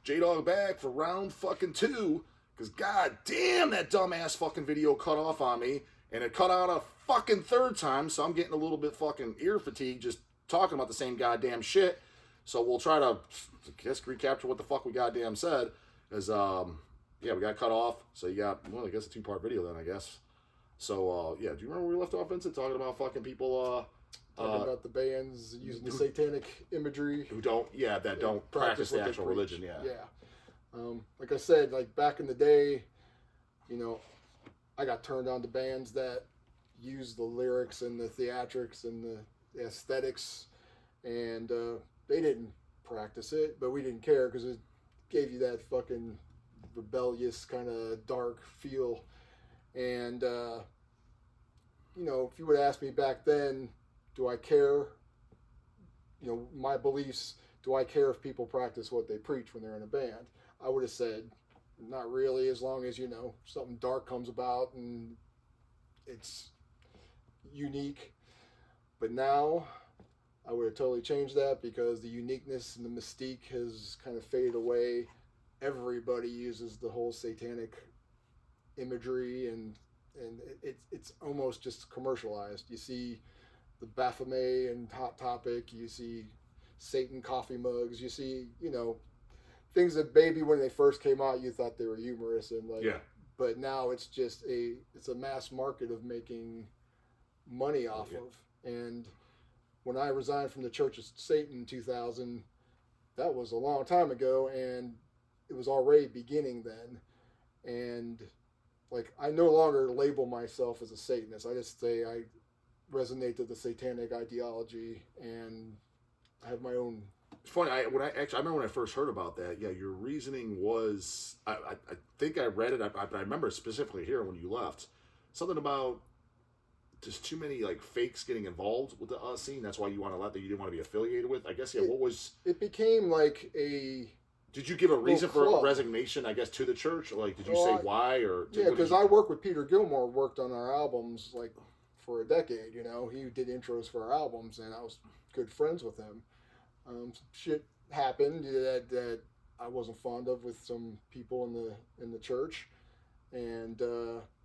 J-Dog back for round fucking 2. Because god damn, that dumbass fucking video cut off on me. And it cut out a fucking 3rd time, so I'm getting a little bit fucking ear fatigue just talking about the same goddamn shit. So we'll try to, I guess, recapture what the fuck we goddamn said. Because, yeah, we got cut off. So you got, well, I guess a 2-part video then, I guess. So, yeah, do you remember where we left off, Vincent? Talking about fucking people, talking about the bands using the satanic imagery. Who don't, that don't practice the actual religion, Yeah. Like I said, like back in the day, you know, I got turned on to bands that use the lyrics and the theatrics and the aesthetics, and they didn't practice it, but we didn't care because it gave you that fucking rebellious kind of dark feel. And you know, if you would ask me back then, do I care? You know, my beliefs, do I care if people practice what they preach when they're in a band? I would have said, not really, as long as, you know, something dark comes about and it's unique. But now, I would have totally changed that because the uniqueness and the mystique has kind of faded away. Everybody uses the whole satanic imagery, and it's almost just commercialized. You see the Baphomet and Hot Topic, you see Satan coffee mugs, you see, you know, things that maybe when they first came out you thought they were humorous and like, but now it's just it's a mass market of making money off of. And when I resigned from the Church of Satan in 2000, that was a long time ago, and it was already beginning then. And like, I no longer label myself as a Satanist. I just say I resonate to the satanic ideology, and I have my own. It's funny. I remember when I first heard about that. Yeah, your reasoning was. I think I read it. I remember specifically here when you left something about just too many like fakes getting involved with the scene. That's why you want to let that you didn't want to be affiliated with. I guess what was it became like a. Did you give a reason for resignation, I guess, to the church? Like, did you say why? Or yeah, because I worked with Peter Gilmore, worked on our albums like for a decade. You know, he did intros for our albums, and I was good friends with him. Some shit happened that I wasn't fond of with some people in the church, and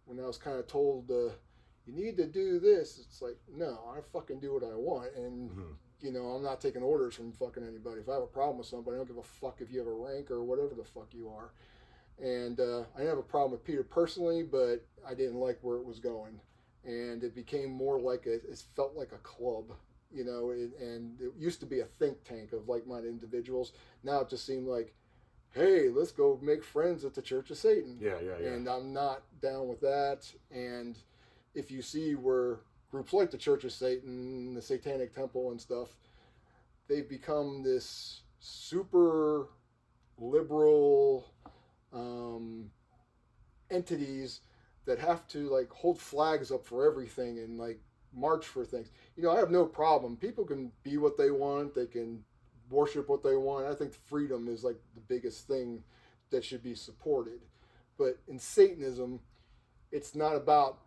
when I was kind of told you need to do this, it's like, no, I fucking do what I want, and. You know, I'm not taking orders from fucking anybody. If I have a problem with somebody, I don't give a fuck if you have a rank or whatever the fuck you are. And I didn't have a problem with Peter personally, but I didn't like where it was going. And it became more like it felt like a club, you know, and it used to be a think tank of like-minded individuals. Now it just seemed like, hey, let's go make friends at the Church of Satan. Yeah. And I'm not down with that. And if you see where groups like the Church of Satan, the Satanic Temple and stuff, they've become this super liberal entities that have to like hold flags up for everything and like march for things. You know, I have no problem. People can be what they want. They can worship what they want. I think freedom is like the biggest thing that should be supported. But in Satanism, it's not about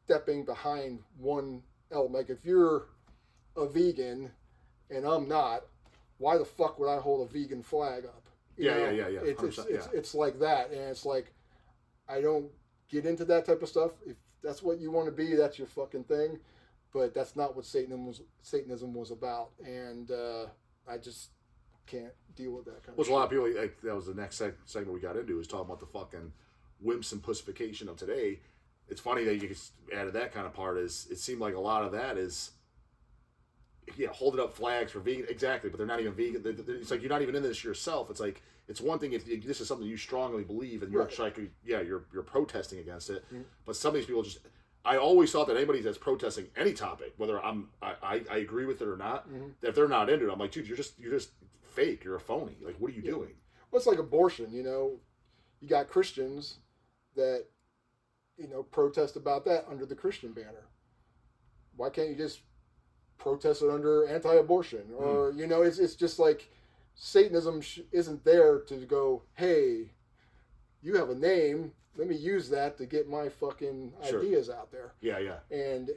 stepping behind one element. Like if you're a vegan and I'm not, why the fuck would I hold a vegan flag up? Yeah. It's like that, and it's like I don't get into that type of stuff. If that's what you want to be, that's your fucking thing. But that's not what Satanism was about, and I just can't deal with that kind of shit. A lot of people, like, that was the next segment we got into, was talking about the fucking wimps and pussification of today. It's funny that you added that kind of part. Is it seemed like a lot of that is, holding up flags for vegan, exactly, but they're not even vegan. It's like you're not even in this yourself. It's like it's one thing if this is something you strongly believe and you're actually you're protesting against it. Mm-hmm. But some of these people just, I always thought that anybody that's protesting any topic, whether I agree with it or not, if they're not into it, I'm like, dude, you're just fake. You're a phony. Like, what are you doing? Well, it's like abortion. You know, you got Christians that, protest about that under the Christian banner. Why can't you just protest it under anti-abortion? Or, it's just like Satanism isn't there to go, hey, you have a name, let me use that to get my fucking ideas out there. Yeah. And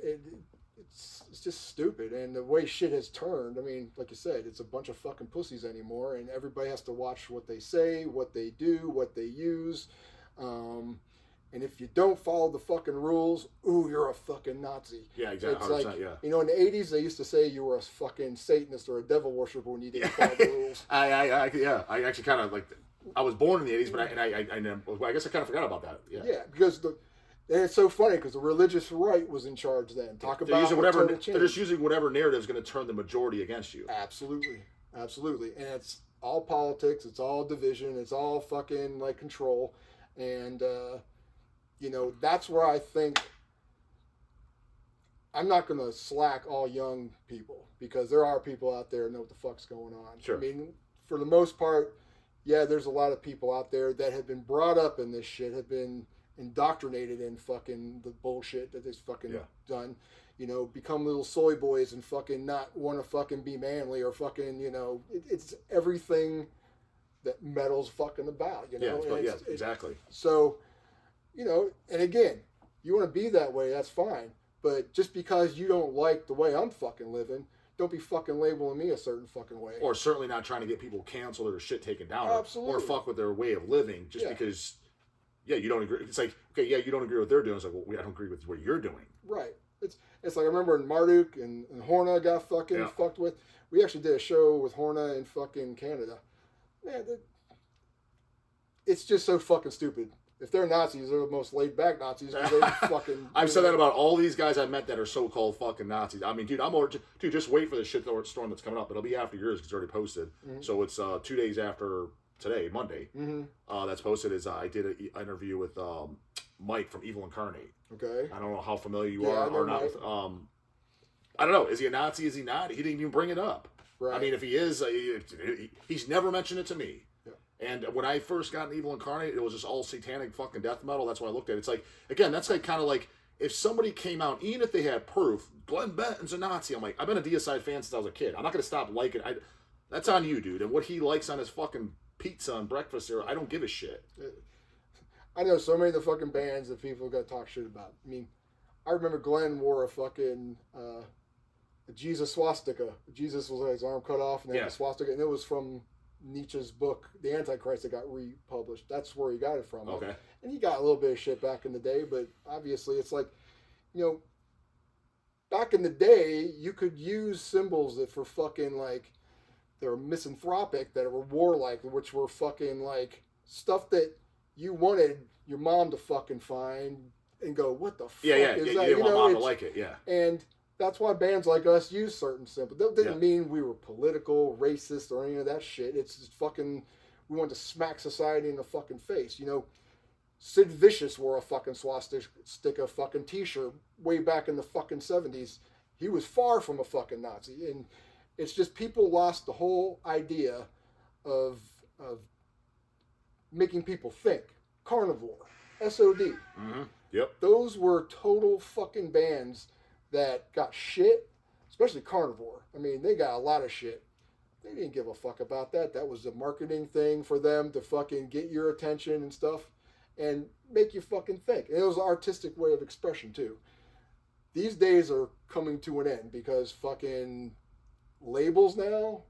it's just stupid. And the way shit has turned, I mean, like you said, it's a bunch of fucking pussies anymore, and everybody has to watch what they say, what they do, what they use. And if you don't follow the fucking rules, ooh, you're a fucking Nazi. Yeah, exactly. It's like, you know, in the 80s, they used to say you were a fucking Satanist or a devil worshiper when you didn't follow the rules. I actually kind of like, I was born in the 80s, but I guess I kind of forgot about that. Yeah, because and it's so funny because the religious right was in charge then. They're just using whatever narrative is going to turn the majority against you. Absolutely. And it's all politics, it's all division, it's all fucking like control. And, you know, that's where I think I'm not going to slack all young people because there are people out there who know what the fuck's going on. Sure. I mean, for the most part, yeah, there's a lot of people out there that have been brought up in this shit, have been indoctrinated in fucking the bullshit that they've fucking done. You know, become little soy boys and fucking not want to fucking be manly or fucking, you know, it's everything that metal's fucking about, you know? Exactly. So, you know, and again, you want to be that way, that's fine. But just because you don't like the way I'm fucking living, don't be fucking labeling me a certain fucking way. Or certainly not trying to get people canceled or shit taken down. Absolutely. Or fuck with their way of living just because, you don't agree. It's like, okay, you don't agree with what they're doing. It's like, well, I don't agree with what you're doing. Right. It's like I remember in Marduk and Horna got fucking fucked with. We actually did a show with Horna in fucking Canada. Man, it's just so fucking stupid. If they're Nazis, they're the most laid back Nazis. They fucking. I've said that about all these guys I've met that are so-called fucking Nazis. I mean, dude, just wait for the shit storm that's coming up. It'll be after yours because it's already posted. Mm-hmm. So it's 2 days after today, Monday. Mm-hmm. That's posted. I did an interview with Mike from Evil Incarnate. Okay. I don't know how familiar you are or not with. I don't know. Is he a Nazi? Is he not? He didn't even bring it up. Right. I mean, if he is, he's never mentioned it to me. And when I first got in Evil Incarnate, it was just all satanic fucking death metal. That's what I looked at. It's like, again, that's like kind of like if somebody came out, even if they had proof, Glenn Benton's a Nazi. I'm like, I've been a Deicide fan since I was a kid. I'm not going to stop liking it. That's on you, dude. And what he likes on his fucking pizza and breakfast, I don't give a shit. I know so many of the fucking bands that people got to talk shit about. I mean, I remember Glenn wore a fucking a Jesus swastika. Jesus was his arm cut off and then the swastika, and it was from Nietzsche's book, The Antichrist, that got republished. That's where he got it from. Okay. And he got a little bit of shit back in the day, but obviously it's like, you know, back in the day, you could use symbols that for fucking like, they were misanthropic, that were warlike, which were fucking like stuff that you wanted your mom to fucking find and go, what the fuck is that? You didn't want mom to like it, And that's why bands like us use certain symbols. That didn't mean we were political, racist, or any of that shit. It's just fucking, we wanted to smack society in the fucking face. You know, Sid Vicious wore a fucking swastika fucking t-shirt way back in the fucking 70s. He was far from a fucking Nazi. And it's just people lost the whole idea of making people think. Carnivore, SOD. Mm-hmm. Yep. Those were total fucking bands that got shit, especially Carnivore. I mean, they got a lot of shit. They didn't give a fuck about that. That was a marketing thing for them to fucking get your attention and stuff and make you fucking think. And it was an artistic way of expression, too. These days are coming to an end because fucking labels now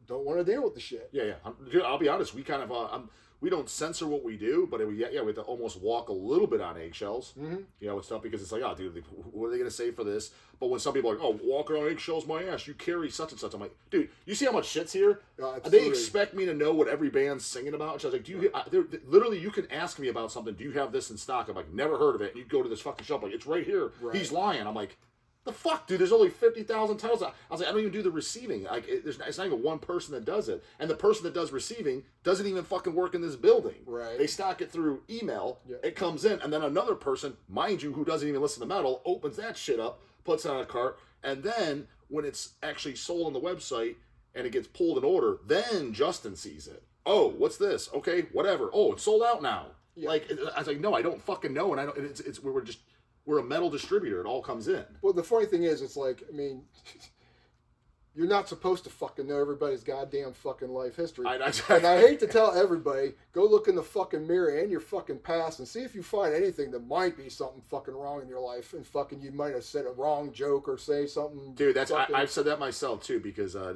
don't want to deal with the shit. Yeah. Dude, I'll be honest. We kind of, we don't censor what we do, but we have to almost walk a little bit on eggshells, you know, with stuff because it's like, oh, dude, what are they going to say for this? But when some people are like, oh, walking on eggshells, my ass, you carry such and such. I'm like, dude, you see how much shit's here? They expect me to know what every band's singing about. And she's like, literally, you can ask me about something. Do you have this in stock? I'm like, never heard of it. And you go to this fucking shop, like, it's right here. Right. He's lying. I'm like, the fuck, dude? There's only 50,000 titles. I was like, I don't even do the receiving. Like, it's not even one person that does it, and the person that does receiving doesn't even fucking work in this building. Right. They stock it through email. Yeah. It comes in, and then another person, mind you, who doesn't even listen to metal, opens that shit up, puts it on a cart, and then when it's actually sold on the website and it gets pulled in order, then Justin sees it. Oh, what's this? Okay, whatever. Oh, it's sold out now. Yeah. Like, I was like, no, I don't fucking know, and I don't. We're a metal distributor. It all comes in. Well, the funny thing is, it's like, I mean, you're not supposed to fucking know everybody's goddamn fucking life history. I And I hate to tell everybody, go look in the fucking mirror and your fucking past and see if you find anything that might be something fucking wrong in your life, and fucking you might have said a wrong joke or say something. Dude, that's fucking... I've said that myself too, because I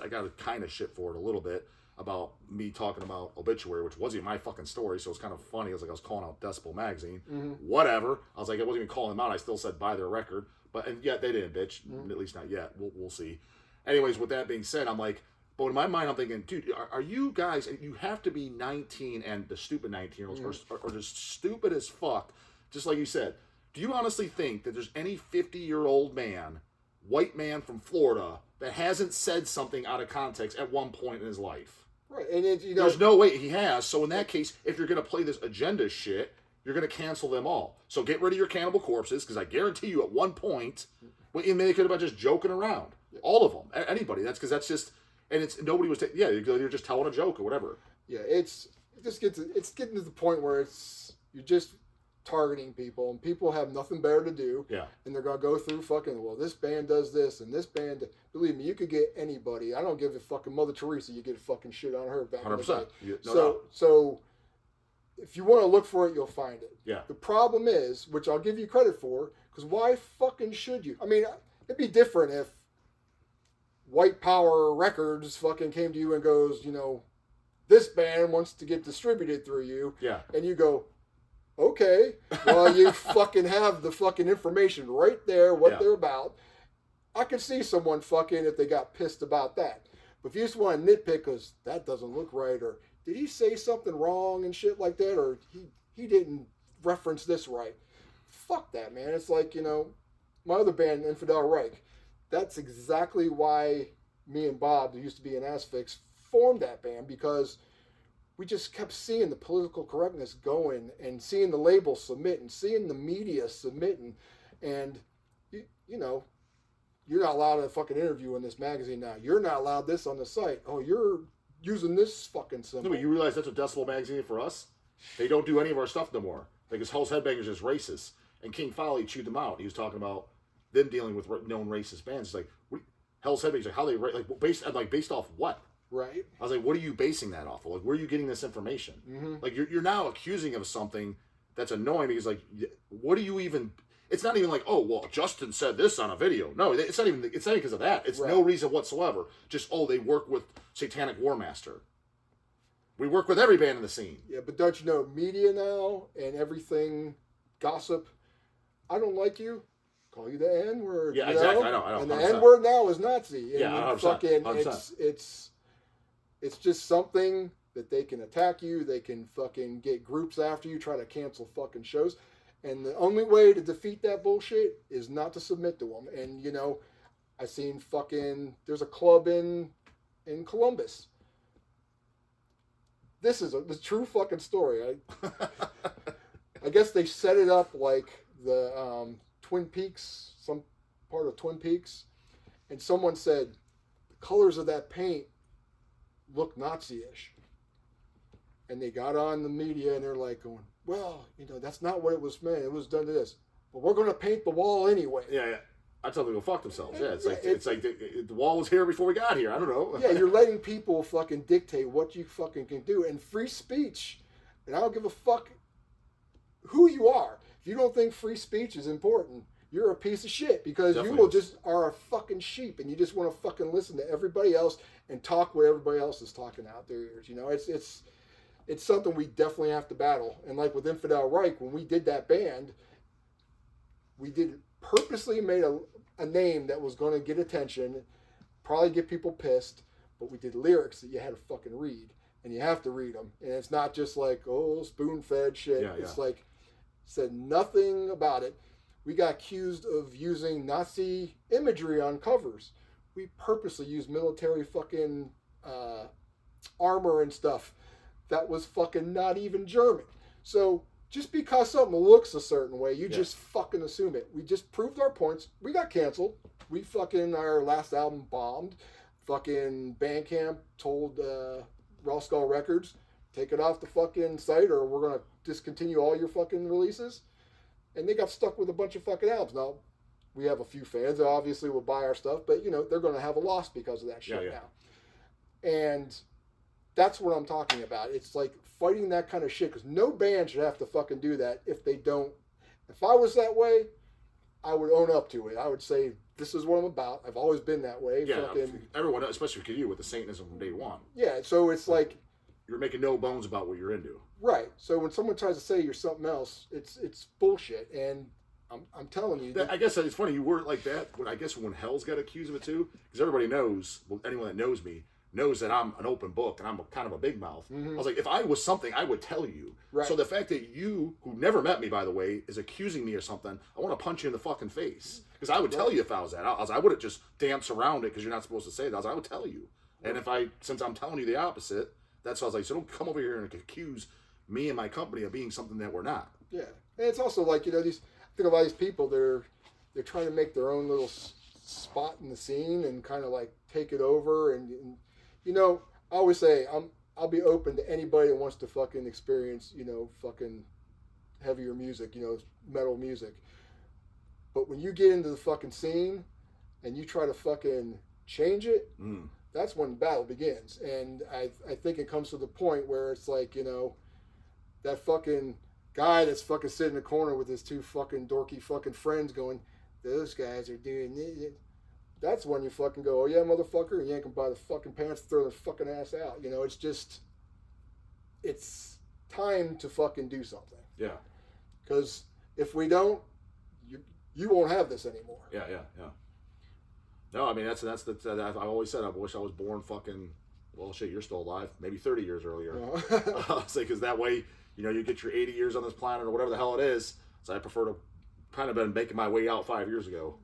got a kind of shit for it a little bit about me talking about Obituary, which wasn't my fucking story, so it's kind of funny. It was like I was calling out Decibel magazine. Whatever. I was like, I wasn't even calling them out. I still said buy their record, and yet they didn't, bitch. At least not yet. We'll see. Anyways, with that being said, I'm like, but in my mind, I'm thinking, dude, are you guys, you have to be 19 and the stupid 19-year-olds or just stupid as fuck, just like you said. Do you honestly think that there's any 50-year-old man, white man from Florida, that hasn't said something out of context at one point in his life? Right, and there's no way he has. So in that case, if you're going to play this agenda shit, you're going to cancel them all. So get rid of your Cannibal Corpses, because I guarantee you at one point, they could have been just joking around. All of them, anybody. That's because that's just, and it's nobody was. You're just telling a joke or whatever. Yeah, it's getting to the point where you're just targeting people, and people have nothing better to do. Yeah, and they're gonna go through fucking. Well, this band does this, and this band. Believe me, you could get anybody. I don't give a fucking Mother Teresa. You get a fucking shit on her back. 100%. So if you want to look for it, you'll find it. Yeah. The problem is, which I'll give you credit for, because why fucking should you? I mean, it'd be different if White Power Records fucking came to you and goes, this band wants to get distributed through you. Yeah. And you go, okay, well, you fucking have the fucking information right there, what they're about. I could see someone fucking if they got pissed about that. But if you just want to nitpick because that doesn't look right, or did he say something wrong and shit like that, or he didn't reference this right. Fuck that, man. It's like, my other band, Infidel Reich, that's exactly why me and Bob, who used to be in Asphyx, formed that band, because we just kept seeing the political correctness going and seeing the labels submitting, seeing the media submitting, and, you're not allowed to fucking interview in this magazine now. You're not allowed this on the site. Oh, you're using this fucking symbol. No, but you realize that's what Decibel magazine is for us? They don't do any of our stuff no more. Like, his Hell's Headbangers is racist. And King Folly chewed them out. He was talking about them dealing with known racist bands. It's like, Hell's Headbangers, like, how they, based off what? Right. I was like, what are you basing that off of? Like, where are you getting this information? Mm-hmm. Like, you're now accusing of something that's annoying, because, like, what do you even... It's not even like, oh, well, Justin said this on a video. No, it's not even because of that. It's no reason whatsoever. Just, oh, they work with Satanic War Master. We work with every band in the scene. Yeah, but don't you know, media now and everything, gossip, I don't like you, call you the N-word. Yeah, exactly. I know. And the N-word now is Nazi. And yeah, 100%. Fucking, 100%. It's just something that they can attack you. They can fucking get groups after you, try to cancel fucking shows. And the only way to defeat that bullshit is not to submit to them. And, I seen there's a club in Columbus. This is the true fucking story. I guess they set it up like the Twin Peaks, some part of Twin Peaks. And someone said, the colors of that paint look Nazi-ish. And they got on the media and they're like going, well, that's not what it was meant. It was done to this. But we're going to paint the wall anyway. Yeah. I tell them to go fuck themselves. Yeah, it's like the wall was here before we got here. I don't know. Yeah, you're letting people fucking dictate what you fucking can do. And free speech, and I don't give a fuck who you are. If you don't think free speech is important, you're a piece of shit, because you just are a fucking sheep, and you just want to fucking listen to everybody else and talk where everybody else is talking out their ears. It's something we definitely have to battle. And like with Infidel Reich, when we did that band, we purposely made a name that was going to get attention, probably get people pissed, but we did lyrics that you had to fucking read, and you have to read them. And it's not just like, oh, spoon-fed shit. Yeah. It's like, said nothing about it. We got accused of using Nazi imagery on covers. We purposely used military fucking armor and stuff that was fucking not even German. So just because something looks a certain way, you just fucking assume it. We just proved our points. We got canceled. Our last album bombed. Fucking Bandcamp told Raw Skull Records, take it off the fucking site or we're going to discontinue all your fucking releases. And they got stuck with a bunch of fucking albums. Now, we have a few fans that obviously will buy our stuff, but you know they're going to have a loss because of that shit now. And that's what I'm talking about. It's like fighting that kind of shit because no band should have to fucking do that if they don't. If I was that way, I would own up to it. I would say, this is what I'm about. I've always been that way. Yeah, everyone, especially for you with the Satanism from day one. Yeah, so it's like... You're making no bones about what you're into. Right. So when someone tries to say you're something else, it's bullshit. And I'm telling you... I guess it's funny, you weren't like that. I guess when Hell's got accused of it too, because everybody knows, well, anyone that knows me, knows that I'm an open book and I'm kind of a big mouth. I was like, if I was something, I would tell you. Right. So the fact that you, who never met me, by the way, is accusing me of something, I want to punch you in the fucking face. Because I would tell you if I was that. I wouldn't just dance around it because you're not supposed to say that. I would tell you. And since I'm telling you the opposite, that's why I was like, so don't come over here and accuse me and my company of being something that we're not. Yeah. And it's also like, I think a lot of these people, they're trying to make their own little spot in the scene and kind of like take it over and I always say I'll be open to anybody that wants to fucking experience, fucking heavier music, metal music. But when you get into the fucking scene and you try to fucking change it, that's when the battle begins. And I think it comes to the point where it's like, that fucking guy that's fucking sitting in the corner with his two fucking dorky fucking friends going, those guys are doing it. That's when you fucking go, oh yeah, motherfucker, and yank him by the fucking pants, throw the fucking ass out. It's just, it's time to fucking do something. Yeah. Because if we don't, you won't have this anymore. Yeah. No, I mean, that's I've always said I wish I was born fucking, well, shit, you're still alive, maybe 30 years earlier. Because that way, you get your 80 years on this planet or whatever the hell it is. So I prefer to kind of been making my way out 5 years ago.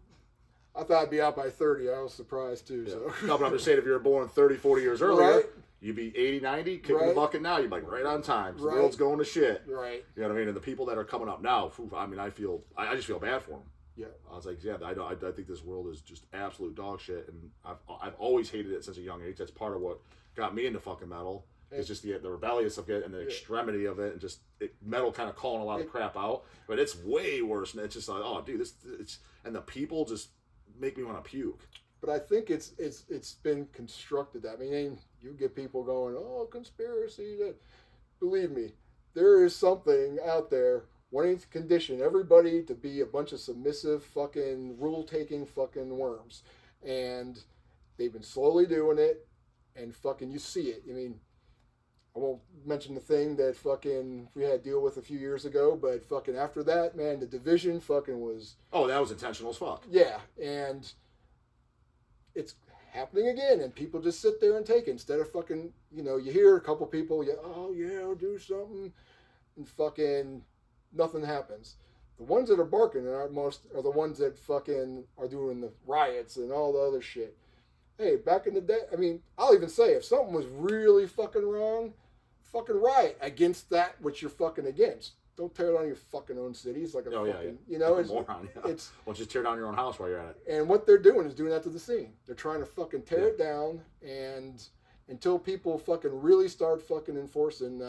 I thought I'd be out by 30. I was surprised, too. Yeah. So. No, but I'm just saying, if you were born 30, 40 years earlier, you'd be 80, 90, kicking the bucket now. You'd be like, right on time. The world's going to shit. Right. You know what I mean? And the people that are coming up now, I mean, I just feel bad for them. Yeah. I was like, yeah, I think this world is just absolute dog shit. And I've always hated it since a young age. That's part of what got me into fucking metal. It's just the rebellious of it and the extremity of it, and just metal kind of calling a lot of crap out. But it's way worse. And it's just like, oh, dude, and the people just make me want to puke. But I think it's been constructed that. I mean, you get people going, oh, conspiracy. Believe me, there is something out there wanting to condition everybody to be a bunch of submissive fucking rule-taking fucking worms. And they've been slowly doing it, and fucking you see it. I mean, I won't mention the thing that fucking we had to deal with a few years ago, but fucking after that, man, the division fucking was... Oh, that was intentional as fuck. Yeah, and it's happening again, and people just sit there and take it. Instead of fucking, you hear a couple people, oh yeah, I'll do something, and fucking nothing happens. The ones that are barking are the ones that fucking are doing the riots and all the other shit. Hey, back in the day, I mean, I'll even say, if something was really fucking wrong, fucking riot against that which you're fucking against. Don't tear down your fucking own cities like a fucking, it's moron. Yeah. Well, just tear down your own house while you're at it. And what they're doing is doing that to the scene. They're trying to fucking tear it down, and until people fucking really start fucking enforcing,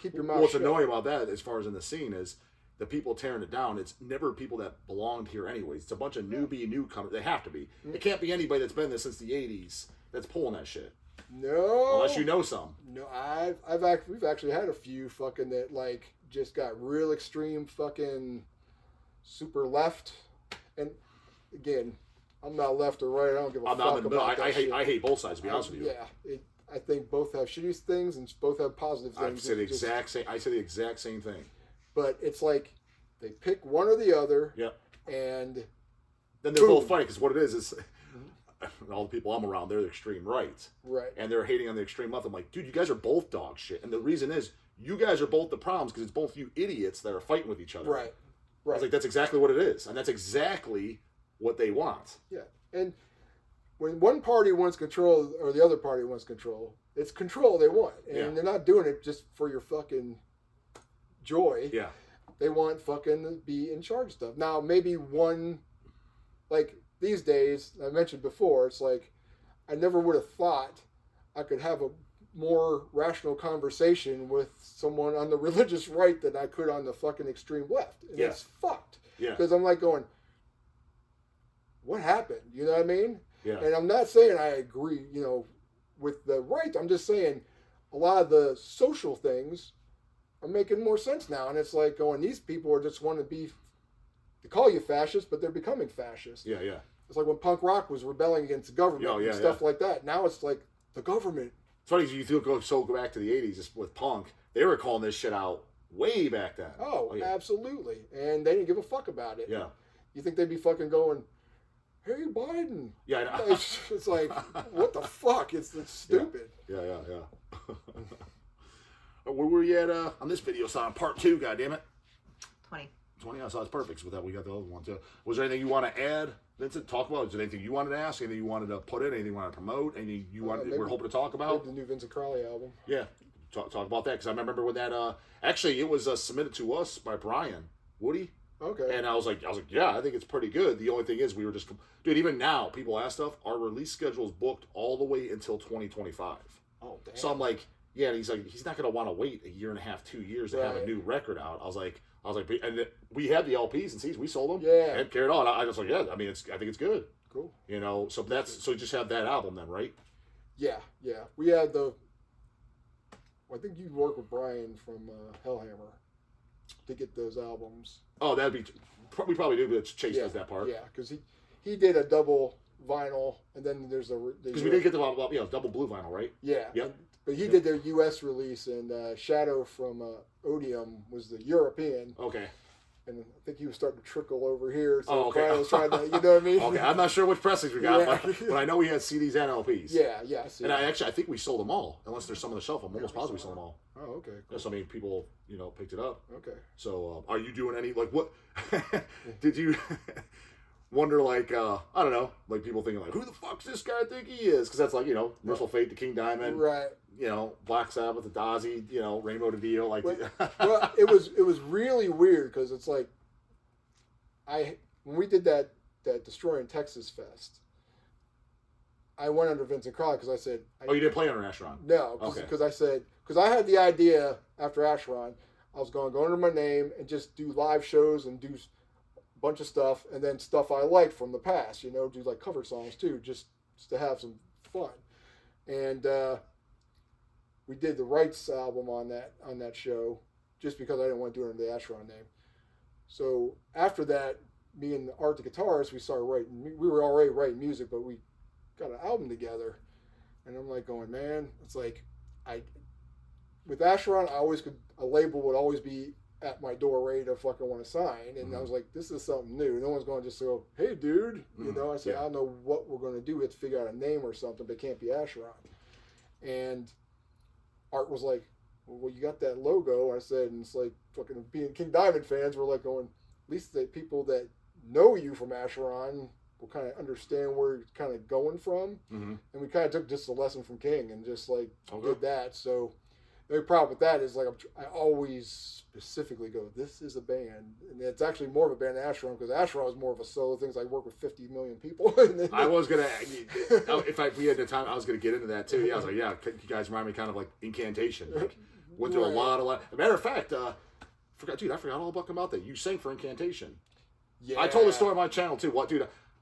keep your mouth shut. What's annoying about that, as far as in the scene, is the people tearing it down, it's never people that belonged here anyways. It's a bunch of newcomers. They have to be. It can't be anybody that's been there since the 80s that's pulling that shit. No. Unless you know some. No, we've actually had a few fucking that like just got real extreme fucking super left. And again, I'm not left or right. I don't give a fuck about that shit. I hate both sides, to be honest with you. Yeah. I think both have shitty things and both have positive things. I say the exact same thing. But it's like they pick one or the other. Yep. And then they're both fighting, because what it is all the people I'm around, they're the extreme right. Right. And they're hating on the extreme left. I'm like, dude, you guys are both dog shit. And the reason is, you guys are both the problems because it's both you idiots that are fighting with each other. Right. I was like, that's exactly what it is. And that's exactly what they want. Yeah. And when one party wants control or the other party wants control, it's control they want. And they're not doing it just for your fucking joy. Yeah. They want fucking to be in charge of stuff. Now, maybe one, like these days, I mentioned before, it's like I never would have thought I could have a more rational conversation with someone on the religious right than I could on the fucking extreme left. And it's fucked. Yeah. Because I'm like going, what happened? You know what I mean? Yeah. And I'm not saying I agree, with the right. I'm just saying a lot of the social things are making more sense now. And it's like going, these people are just want to be, they call you fascist, but they're becoming fascist. Yeah, yeah. It's like when punk rock was rebelling against the government and stuff like that. Now it's like the government. It's funny, you go back to the 80s just with punk. They were calling this shit out way back then. Oh, yeah. Absolutely. And they didn't give a fuck about it. Yeah. You think they'd be fucking going, hey, Biden. Yeah, I know. It's like, what the fuck? It's stupid. Yeah. Where were you at on this video? So on part 2, goddammit. 20. Yeah, so that's perfect. So with that, we got the other one too. Was there anything you want to add, Vincent? Talk about? Is there anything you wanted to ask? Anything you wanted to put in? Anything you wanted to promote? Anything you wanted? We're hoping to talk about the new Vincent Crowley album. Yeah, talk about that because I remember when that. Actually, it was submitted to us by Brian Woody. Okay. And I was like, yeah, I think it's pretty good. The only thing is, we were just, dude. Even now, people ask stuff. Our release schedule is booked all the way until 2025. Oh, damn. So I'm like, yeah. And he's like, he's not gonna want to wait a year and a half, 2 years to have a new record out. I was like, and we had the LPs and CDs. We sold them. Yeah. And carried on. I was like, yeah. I mean, I think it's good. Cool. So you just have that album then, right? Yeah. We had I think you work with Brian from Hellhammer to get those albums. Oh, that'd be. We probably do, but Chase does that part. Yeah, because he did a double vinyl, and then there's because we did get the double blue vinyl, right? Yeah. Yep. But he did their U.S. release, and Shadow from Odium was the European. Okay. And I think he was starting to trickle over here. So okay. Brian was trying to, you know what I mean? Okay, I'm not sure which pressings we got, but I know we had CDs and LPs. Yeah. And I think we sold them all, unless there's some on the shelf. I'm almost positive we sold them all. Oh, okay. Cool. So, I mean, people, picked it up. Okay. So, are you doing any, what, did you wonder, I don't know, people thinking, who the fuck's this guy think he is? Because that's Merciful Fate, the King Diamond. Right. Black Sabbath, the Dozzy, Rainbow to Dio, well, it was really weird because it's like, when we did that Destroying Texas Fest, I went under Vincent Crowley because I said... you didn't play under Acheron? No, because I said... Because I had the idea after Acheron, I was going to go under my name and just do live shows and do a bunch of stuff, and then stuff I liked from the past, do cover songs too, just to have some fun. And we did the Rights album on that show, just because I didn't want to do it under the Acheron name. So after that, me and Art the guitarist, we started writing. We were already writing music, but we got an album together. And I'm going, man, it's with Acheron, a label would always be at my door ready to fucking want to sign. And I was like, this is something new. No one's going to just go, hey, dude. I said, I don't know what we're going to do. We have to figure out a name or something, but it can't be Acheron. And Art was like, well, you got that logo. I said, and it's fucking being King Diamond fans, we're going, at least the people that know you from Acheron will kind of understand where you're kind of going from. Mm-hmm. And we kind of took just a lesson from King and just did that. So the problem with that is I always specifically go, this is a band. And it's actually more of a band than Acheron, because Acheron is more of a solo thing. I work with 50 million people. I was going to, if we had the time, I was going to get into that too. Yeah, I was like, yeah, you guys remind me kind of like Incantation. Went through a lot. As a matter of fact, I forgot all about that. You sang for Incantation. Yeah. I told the story on my channel too.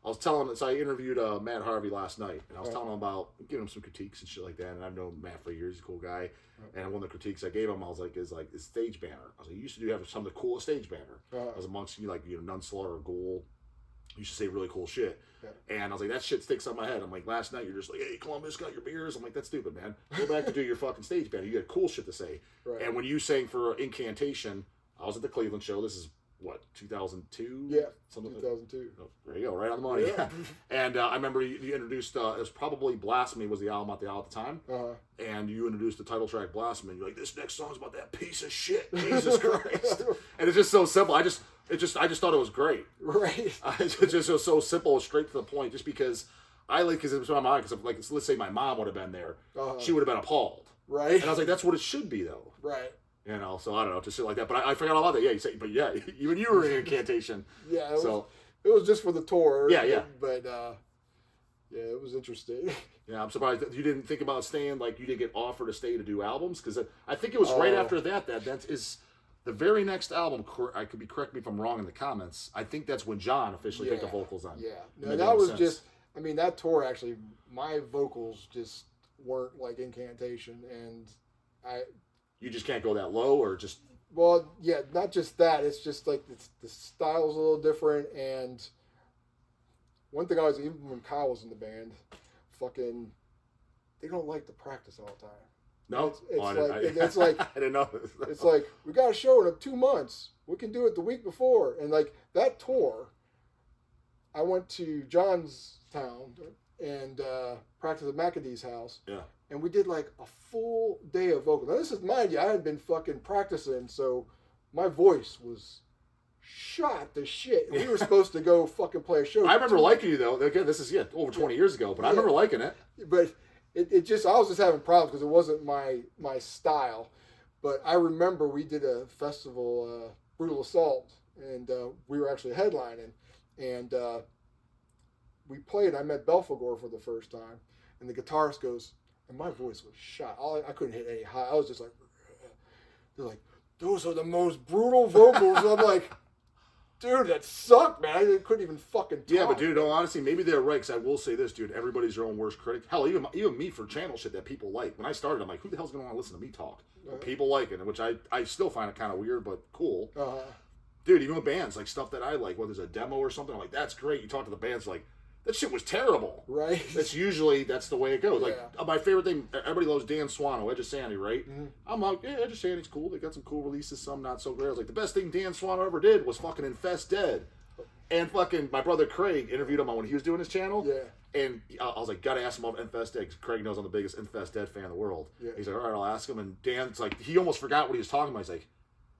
I was telling, so I interviewed Matt Harvey last night, and I was telling him about, giving him some critiques and shit like that, and I've known Matt for years, he's a cool guy, and one of the critiques I gave him, I was like, is stage banner. I was like, you used to have some of the coolest stage banner. I was amongst Nunslaughter, Ghoul, you used to say really cool shit. Yeah. And I was like, that shit sticks on my head. I'm like, last night you're just like, hey, Columbus, got your beers. I'm like, that's stupid, man. Go back to do your fucking stage banner. You got cool shit to say. Right. And when you sang for Incantation, I was at the Cleveland show. This is, 2002? Yeah, 2002. Oh, there you go, right on the money. Yeah. And I remember you introduced, it was probably Blasphemy was the album at the time. And you introduced the title track, Blasphemy. And you're like, this next song's about that piece of shit, Jesus Christ. And it's just so simple. I just thought it was great. Right. It just was so simple, straight to the point, just because because it was my mind, because let's say my mom would have been there, she would have been appalled. Right. And I was like, that's what it should be, though. Right. So I don't know, just shit like that. But I forgot all about that. Yeah, you say, but yeah, even you were in Incantation. Yeah, it was just for the tour. Yeah. But it was interesting. Yeah, I'm surprised that you didn't think about staying. You didn't get offered to stay to do albums, because I think it was right after that is The very next album, I could be correct me if I'm wrong in the comments. I think that's when John officially picked the vocals on. Yeah, no, Made that was sense. just. I mean, that tour actually, my vocals just weren't like Incantation, and You just can't go that low, or just. Well, yeah, not just that. It's just like the style's a little different, and one thing I was, even when Kyle was in the band, fucking, they don't like to practice all the time. No, It's like I didn't know this. It's like, we got a show in 2 months. We can do it the week before. And like that tour, I went to John's town and practiced at McAdee's house. Yeah. And we did like a full day of vocal. Now this is, mind you, I had been fucking practicing, so my voice was shot to shit. We were supposed to go fucking play a show. I remember liking you though. Again, this is over 20 years ago, but I remember liking it. But it just, I was just having problems because it wasn't my style. But I remember we did a festival, Brutal Assault, and we were actually headlining, and we played. I met Belphegor for the first time, and the guitarist goes, and my voice was shot. I couldn't hit any high. I was just like, they're like, those are the most brutal vocals. I'm like, dude, that sucked, man. I couldn't even fucking talk. Yeah, but dude, no, honestly, maybe they're right, because I will say this, dude, everybody's their own worst critic. Hell, even me for channel shit that people like. When I started, I'm like, who the hell's going to want to listen to me talk? But people like it, which I still find it kind of weird, but cool. Dude, even with bands, like stuff that I like, whether there's a demo or something, I'm like, that's great. You talk to the bands, like, that shit was terrible. Right. That's the way it goes. Like, my favorite thing, everybody loves Dan Swano, Edge of Sanity, right? Mm-hmm. I'm like, yeah, Edge of Sanity's cool. They got some cool releases, some not so great. I was like, the best thing Dan Swano ever did was fucking Infest Dead. And fucking my brother Craig interviewed him on when he was doing his channel. Yeah. And I was like, gotta ask him about Infest Dead, because Craig knows I'm the biggest Infest Dead fan in the world. Yeah. He's like, all right, I'll ask him. And Dan's like, he almost forgot what he was talking about. He's like,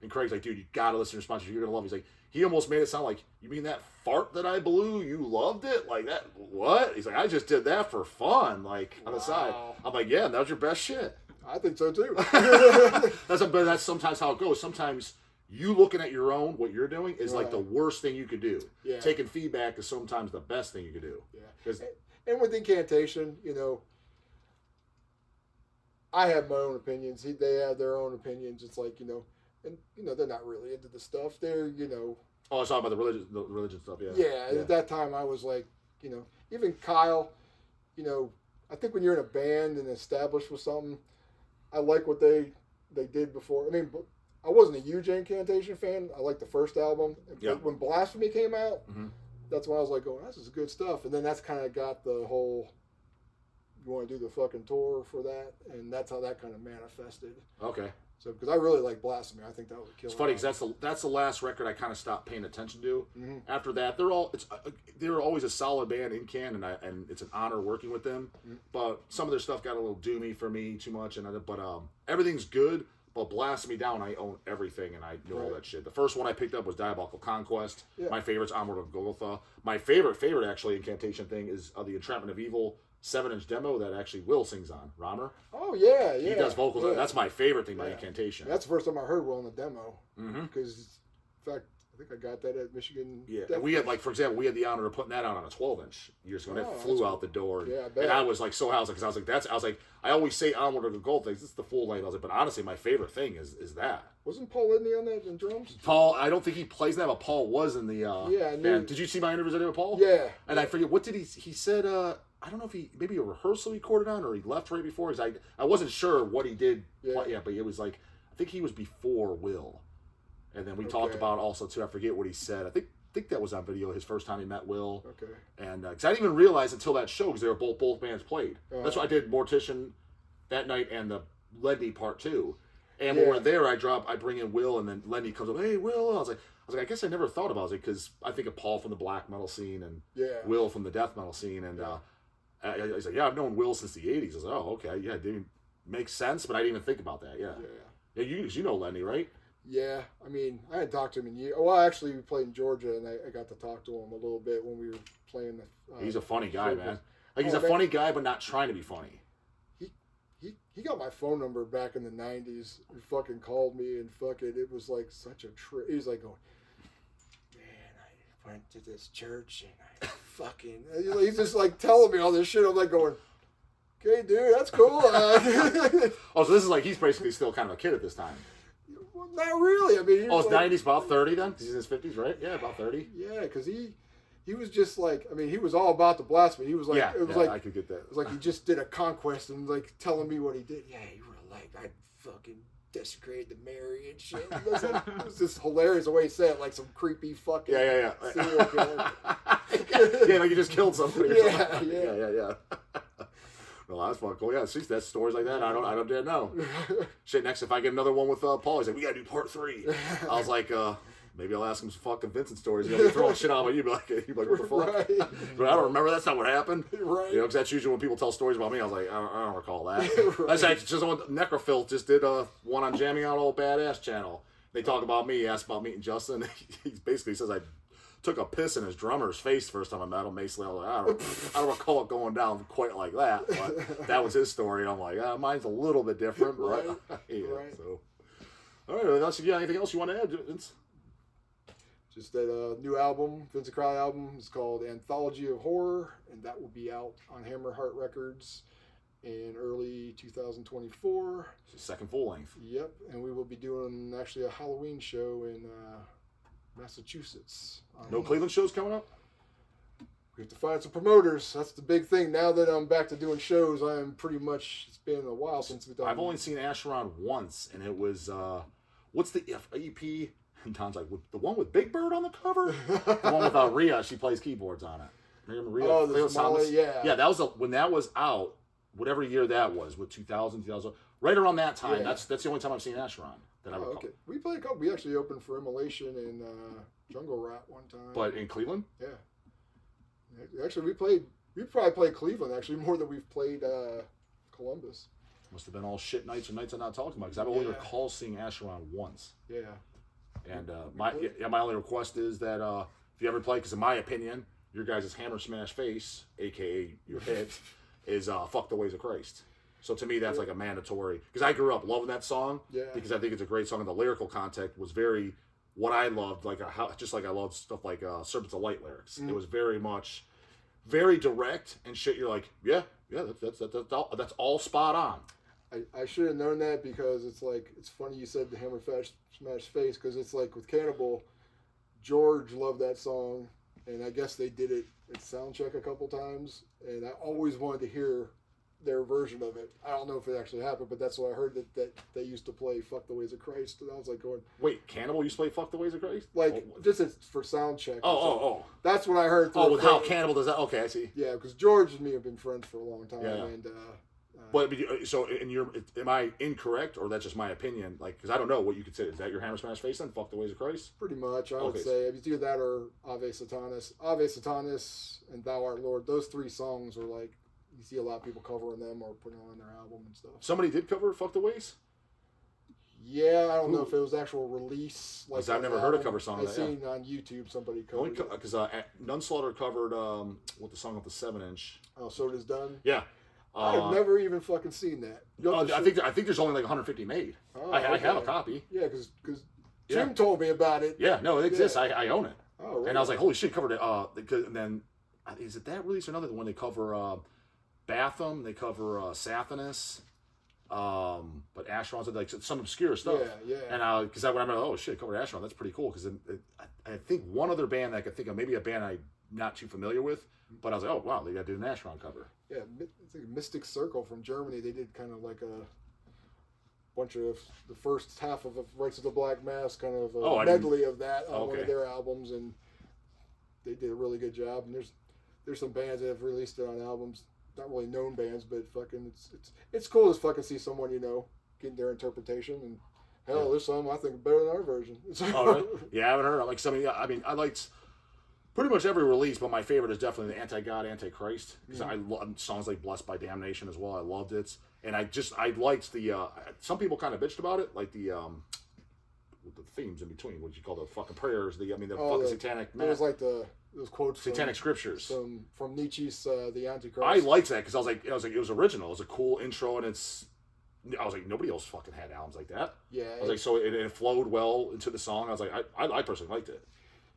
and Craig's like, dude, you gotta listen to your sponsors. You're gonna love it. He's like, he almost made it sound like, you mean that fart that I blew? You loved it? Like that? What? He's like, I just did that for fun, like on the side. I'm like, yeah, that was your best shit. I think so too. But that's sometimes how it goes. Sometimes you looking at your own, what you're doing, is like the worst thing you could do. Yeah. Taking feedback is sometimes the best thing you could do. Yeah. And with Incantation, I have my own opinions. They have their own opinions. It's like, and they're not really into the stuff. They're, Oh, I was talking about the religion stuff, yeah. Yeah, at that time I was like, even Kyle, I think when you're in a band and established with something, I like what they did before. I mean, I wasn't a huge Incantation fan. I liked the first album. Yep. When Blasphemy came out, that's when I was like, oh, this is good stuff. And then that's kind of got the whole, you want to do the fucking tour for that? And that's how that kind of manifested. Okay. So, because I really like Blasphemy, I think that would kill. It's funny because that's the last record I kind of stopped paying attention to. Mm-hmm. After that, they're always a solid band in Can, and it's an honor working with them. Mm-hmm. But some of their stuff got a little doomy for me too much, but everything's good. But Blasphemy Down, I own everything, and I know all that shit. The first one I picked up was Diabolical Conquest. Yeah. My favorite's Onward of Golgotha. My favorite actually Incantation thing is the Entrapment of Evil 7-inch demo that actually Will sings on. Romer. Oh, yeah. He does vocals. Yeah. That's my favorite thing by Incantation. That's the first time I heard Will in the demo. Because, in fact, I think I got that at Michigan. Yeah, we had, for example, the honor of putting that out on a 12-inch years ago, and it flew out the door. Yeah, I bet. And I was like, I always say Onward of the Gold things. This is the full length. I was like, but honestly, my favorite thing is that. Wasn't Paul Lidney on that in drums? Paul, I don't think he plays that, but Paul was in the band. Did you see my interviews I did with Paul? Yeah. And I forget, what did he said, I don't know if maybe a rehearsal he recorded on, or he left right before. I wasn't sure what he did. Yeah, but it was like, I think he was before Will. And then we talked about also, too, I forget what he said. I think that was on video, his first time he met Will. Okay. And because I didn't even realize until that show, because they were both bands played. That's why I did Mortician that night and the Ledney part 2. And when we're there, I bring in Will, and then Lenny comes up, hey, Will. I was like, I guess I never thought about it, because I think of Paul from the black metal scene and Will from the death metal scene. And he's like, yeah, I've known Will since the 80s. I was like, oh, okay. Yeah, it didn't make sense, but I didn't even think about that. Yeah, you know Lenny, right? Yeah, I mean, I hadn't talked to him in years. Well, actually, we played in Georgia, and I got to talk to him a little bit when we were playing the... he's a funny guy, man. Like, he's a funny guy, but not trying to be funny. He got my phone number back in the 90s. He fucking called me, and it was like such a trip. He was like going, man, I went to this church, and I fucking... He's just like telling me all this shit. I'm like going, okay, dude, that's cool. Oh, so this is like he's basically still kind of a kid at this time. Well, not really. I mean, he was it's 90s, about 30 then? 'Cause he's in his 50s, right? Yeah, about 30. Yeah, because he was just like, I mean, he was all about the blasphemy. He was like, it was like, I could get that. It was like he just did a conquest and like telling me what he did. Yeah, you were like, I fucking desecrated the Mary and shit. It was just hilarious the way he said it, like some creepy fucking serial killer. Yeah, like you just killed somebody. Yeah. Well, that's fucking cool. Yeah, see, that's stories like that. I don't dare know. Shit, next if I get another one with Paul, he's like, we gotta do part 3. I was like, maybe I'll ask him some fucking Vincent stories. You know, throwing shit on me. You'd be like, what the fuck? Right. But I don't remember. That's not what happened. Right. You know, because that's usually when people tell stories about me. I was like, I don't recall that. Right. That's actually just on Necrophil just did one on Jamming Out Old Badass channel. They talk about me. He asked about meeting Justin. He basically says I took a piss in his drummer's face first time I met him. Basically, I was like, I don't recall it going down quite like that, but that was his story. And I'm like, mine's a little bit different, right? But yeah, Right. So, all right, unless you got anything else you want to add, Vince? Just that new album, Vincent Crowley album, is called Anthology of Horror, and that will be out on Hammerheart Records in early 2024. It's his second full length. Yep, and we will be doing actually a Halloween show in Massachusetts. No Cleveland shows coming up? We have to find some promoters. That's the big thing. Now that I'm back to doing shows, I am pretty much, it's been a while since we've done. I've only seen Acheron once, and it was, what's the EP? And Tom's like, the one with Big Bird on the cover? The one with Rhea, she plays keyboards on it. Remember Rhea? Oh, the Somali, yeah. Yeah, that was when that was out, whatever year that was, with 2000, right around that time. Yeah. That's the only time I've seen Acheron that I recall. Okay. We played a couple. We actually opened for Immolation and Jungle Rat one time. But in Cleveland? Yeah. Actually, we probably played Cleveland actually more than we've played Columbus. Must have been all shit nights or nights I'm not talking about, because I only recall seeing Acheron once. Yeah. And my only request is that if you ever play, because in my opinion, your guys' Hammer Smash Face, aka your hit, is Fuck the Ways of Christ. So to me, that's like a mandatory, because I grew up loving that song, because I think it's a great song, and the lyrical content was very what I loved, like just like I loved stuff like Serpents of Light lyrics. It was very much, very direct and shit. You're like, that's all spot on. I should have known that, because it's funny you said the Hammer Smash Face, because it's like with Cannibal, George loved that song, and I guess they did it at Soundcheck a couple times, and I always wanted to hear their version of it. I don't know if it actually happened, but that's what I heard, that they used to play Fuck the Ways of Christ, and I was like going, wait, Cannibal used to play Fuck the Ways of Christ? Just for Soundcheck. Oh. That's what I heard. With how Cannibal does that? Okay, I see. Yeah, because George and me have been friends for a long time, and but so am I incorrect, or that's just my opinion? Like, because I don't know what you could say. Is that your Hammer Smash Face then? Fuck the Ways of Christ? Pretty much, I would say. It's either that or Ave Satanis. Ave Satanis and Thou Art Lord. Those 3 songs are like, you see a lot of people covering them or putting them on their album and stuff. Somebody did cover Fuck the Ways? Yeah, I don't know if it was actual release. Like, I've never heard a cover song of that. I've seen on YouTube somebody covered it. Because Nunslaughter covered with the song with the 7-inch. Oh, So It Is Done? Yeah. I've never even fucking seen that. I think there's only like 150 made. Oh, I have a copy. Yeah, because Jim told me about it. Yeah, no, it exists. I own it. Oh, really? And I was like, holy shit, covered it. And then, is it that release or another one? They cover Batham, they cover Sathanis, but Acheron's like some obscure stuff. Yeah. And because I remember, oh shit, covered Acheron. That's pretty cool. Because I think one other band that I could think of, maybe a band I'm not too familiar with, but I was like, oh wow, they did an Acheron cover. Yeah, it's like Mystic Circle from Germany. They did kind of like a bunch of the first half of Rites of the Black Mass, kind of a medley of that on one of their albums, and they did a really good job. And there's some bands that have released it on albums, not really known bands, but fucking it's cool to fucking see someone getting their interpretation. And hell, there's some I think better than our version. Oh, really? Yeah, I haven't heard. Like some of I mean, I liked pretty much every release, but my favorite is definitely the Anti-God, Antichrist, because I love songs like Blessed by Damnation as well. I loved it, and I liked the some people kind of bitched about it, like the themes in between, what you call the fucking prayers, fucking satanic. It was like those quotes, satanic scriptures from Nietzsche's The Antichrist. I liked that because I was like, it was original. It was a cool intro, and I was like, nobody else fucking had albums like that. Yeah, I was like, so it flowed well into the song. I was like, I personally liked it.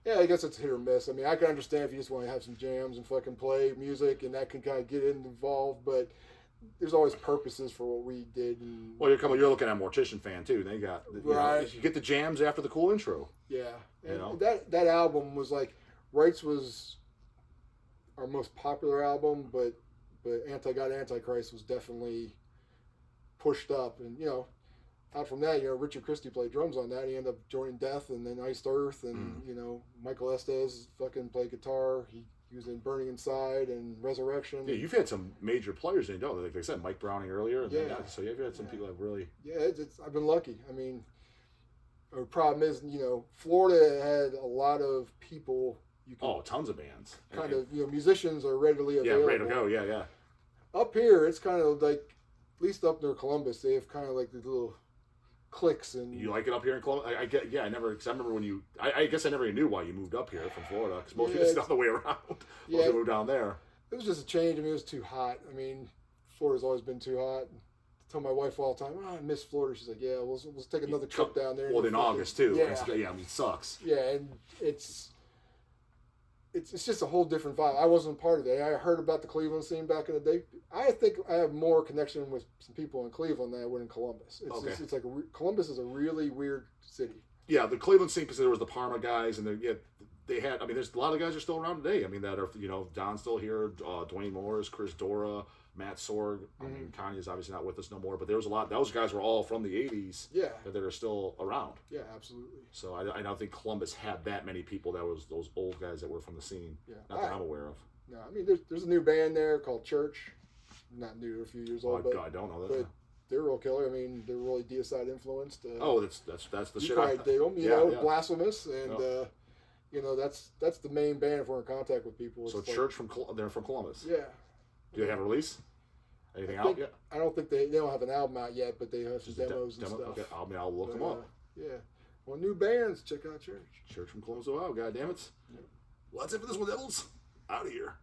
Yeah, I guess it's hit or miss. I mean, I can understand if you just want to have some jams and fucking play music, and that can kind of get involved. But there's always purposes for what we did. And, Well, you're looking at a Mortician fan too. They got you get the jams after the cool intro. Yeah, and know? that album was like Rights was our most popular album, but Anti-God, Antichrist was definitely pushed up, and out from that, Richard Christie played drums on that. He ended up joining Death and then Iced Earth, and Michael Estes fucking played guitar. He was in Burning Inside and Resurrection. Yeah, you've had some major players, and like I said, Mike Browning earlier. And so you've had some people that really. Yeah, I've been lucky. I mean, the problem is, Florida had a lot of people. Tons of bands. Kind of, musicians are readily available. Yeah, ready to go. Yeah. Up here, it's kind of like, at least up near Columbus, they have kind of like these little cliques. And you like it up here in Columbus? I remember when I guess I never even knew why you moved up here from Florida, because most people it's the other way around. Most people moved down there. It was just a change. I mean, it was too hot. I mean, Florida's always been too hot. I tell my wife all the time, I miss Florida. She's like, yeah, we'll take another trip down there. Well, in August too. Yeah. I mean, it sucks. Yeah, and it's just a whole different vibe. I wasn't part of it. I heard about the Cleveland scene back in the day. I think I have more connection with some people in Cleveland than I would in Columbus. It's like Columbus is a really weird city. Yeah, the Cleveland scene, because there was the Parma guys, and they had. I mean, there's a lot of guys that are still around today. I mean, that are Don's still here, Dwayne Morris, Chris Dora, Matt Sorg. I mean, Kanye's obviously not with us no more, but there was a lot. Those guys were all from the '80s. Yeah, that are still around. Yeah, absolutely. So I don't think Columbus had that many people. That was those old guys that were from the scene. Yeah, not that I'm aware of. No, I mean, there's a new band there called Church. Not new, a few years old. But I don't know that. But they're real killer. I mean, they're really Deicide influenced. That's the shit. I dig them. Blasphemous, and that's the main band if we're in contact with people. So Church they're from Columbus. Yeah. Do they have a release? Anything out yet? I don't think they don't have an album out yet, but they have some demos and stuff. Okay, I'll look them up. Yeah. Well, new bands, check out Church. Church from Columbus, Ohio. God damn it. Yeah. Well, that's it for this one, Devils. Out of here.